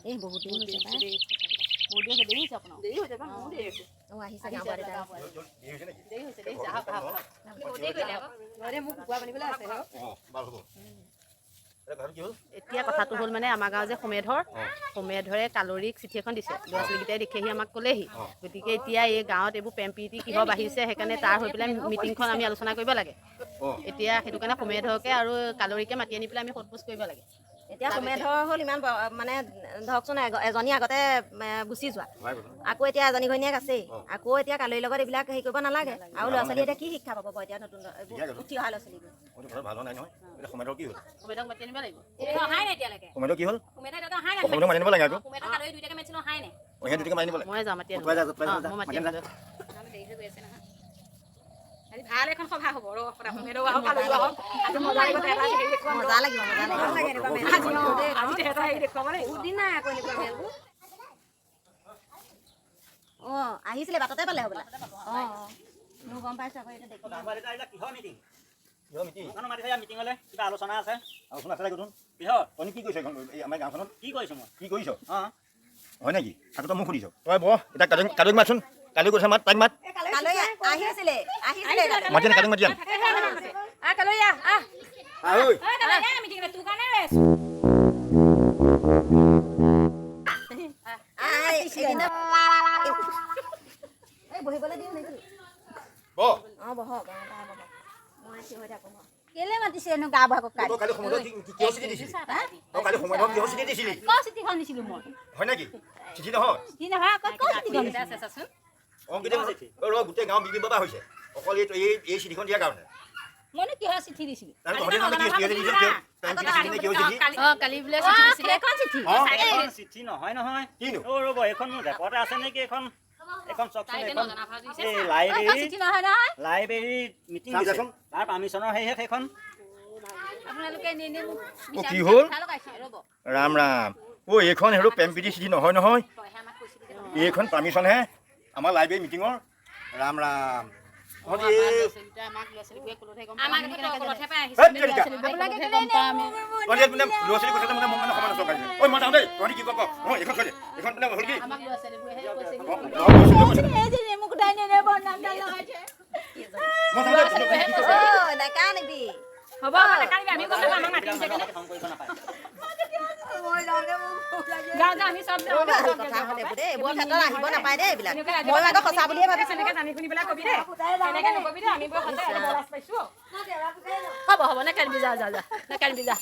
এই বহুত দিন হৈছে পাই। বহুত দিন দেৰি হৈছে আপোনাৰ। দেৰি হৈছে বাৰু মোৰ দেৰি হৈছে। আহিছে গাঁৱৰ এটা দেৰি হৈছে আহক আহক। আপুনি বহুত দেৰি কৰিলে আকৌ। ঘৰতে মোক কুকুৰা বান্ধিবলৈ আছে আৰু। এতিয়া কথাটো হ'ল মানে আমাৰ গাঁও যে সমেধৰে কালৰিক চিঠি এখন দিছে। ল'ৰা ছোৱালীকেইটাই দেখি আহি আমাক ক'লেহি। গতিকে এতিয়া এই গাঁৱত এইবোৰ প্ৰেম-প্ৰীতি কিহৰ বাঢ়িছে সেইকাৰণে তাৰ হৈ পেলাই মিটিংখন আমি আলোচনা কৰিব লাগে। এতিয়া সেইটো কাৰণে সমেধৰকে আৰু কালৰিকে মাতি আনি পেলাই আমি সোধ-পোছ কৰিব লাগে। এতিয়া সমেধৰ হ'ল ইমান মানে ধৰকচোন এজনী আগতে গুচি যোৱা, আকৌ এতিয়া এজনী ঘৈণীয়েক আছেই, আকৌ এতিয়া কালৰীৰ লগত এইবিলাক হেৰি কৰিব নালাগে। আৰু ল'ৰা ছোৱালী এতিয়া কি শিক্ষা পাব এতিয়া নতুন উঠি অহা ল'ৰা ছোৱালীবোৰ? ভাল নাই নহয় সমেধৰ কি হ'ল? সমেধক মাতি আনিব লাগিব। অহাই নাই এতিয়ালৈকে। সমেধৰ কি হ'ল? সমেধৰ অহাই নাই। সমেধক মাতি আনিব লাগে আকৌ। সমেধৰ কালৰি দুইটাকে মাতিছিল অহাই নাই। সিহঁত দুটাকে মাতি আনিব লাগে। মই যাওঁ মাতি আনিব। মই মাতি আনিব। আমি দেৰি হৈ গৈ আছে নহয়। আজি ভাল এখন সভা হ'ব ৰ সমেধৰ আহক কালৰি আহক। আজি মজা লাগিব এটা হেৰি দেখুৱাম। মজা লাগিব আজি এটা হেৰি দেখুৱাব দেই। বহুত দিন নাই আকৌ এনেকুৱা মেলবোৰ। অঁ আহিছিলে বাটতে পালে হ'বলা। অঁ মই গম পাইছোঁ আকৌ এতিয়া দেখি। কিহৰ মিটিং? মিটিঙলৈ কিবা আলোচনা আছে। আলোচনা আছে দেখোন। কিহৰ? তই কি কৰিছ আমাৰ গাঁওখনত? কি কৰিছোঁ মই? কি কৰিছ? অঁ হয় নেকি? আকৌ তই মোক সুধিছ। তই বহ এতিয়া কালুক মাতচোন। কালি কৈছে মাত তাইক মাত। কালৈ আহিছিলে মাতি আন কালুক মাতি আন। কালৰি আহ আহ। মিটিঙলৈ তোৰ কাৰণে ৰৈ আছোঁ। বহিবলৈ দিওঁ নেকি? বহ। অঁ বহ মই চিঞৰি থাকোঁ। কেলে মাতিছে এনে গা ভাগক কালি? তই কালি সমেধৰ কিহৰ চিঠি দিছিলি? তই কালি সমেধৰ কিহৰ চিঠি দিছিলি? ক চিঠিখন দিছিলোঁ মই। হয় নেকি? চিঠি নহয়? চিঠি নহয় আকৌ ক চিঠিখন আছে চাচোন। গোটেই গাঁও বিবি বাবা হৈছে অকল এই চিঠিখন দিয়াৰ কাৰণে। মইনো কিহৰ চিঠি দিছিলোঁ? কালি বোলে চিঠি দিছিলে। এইখন চিঠি নহয় নহয়। কিনো? অ' ৰ'ব এইখন মোৰ ৰেকৰ্ডে আছে নেকি এইখন? এখন চাওকচোন এইখন। এই চিঠি নহয় নহয়। লাইব্ৰেৰী মিটিং দিছে। তাৰ পাৰ্মিশ্যনৰ হেৰিহে সেইখন। আপোনালোকে এনে কি হ'ল? ৰ'ব। ৰাম ৰাম অ' এইখন হেৰো প্ৰেম-প্ৰীতি চিঠি নহয় নহয়। এইখন পাৰ্মিশ্যনহে আমাৰ লাইব্ৰেৰী মিটিঙৰ। ৰাম ৰাম আমাক ল'ৰা ছোৱালীবোৰে ক'লতহে গম পাম। ল'ৰা ছোৱালী কথা মোক মানে সমান চৰকাৰী। ঐ মই যাওঁ দেই তহঁতি কি ক এইখন থৈ দে। এইখন মানে হ'ল কি? আমাক ল'ৰা ছোৱালীবোৰেহে ডেকা নেকি? হ'ব আমি গম নাপাম আমাক মাতি দিছে কাৰণে। যাওঁ যাওঁ আমি চব যাওঁ। এইবোৰ ক্ষেত্ৰত আহিব নাপায় দেই এইবিলাক। মই আকৌ সঁচা বুলিয়ে ভাবিছোঁ। এনেকৈ জানি শুনি পেলাই কবি দেই। এনেকৈ নকবি দেই আমি বৰ সঁচাই লাজ পাইছোঁ। হ'ব নেকান্দিবি যা নেকান্দিবি যা।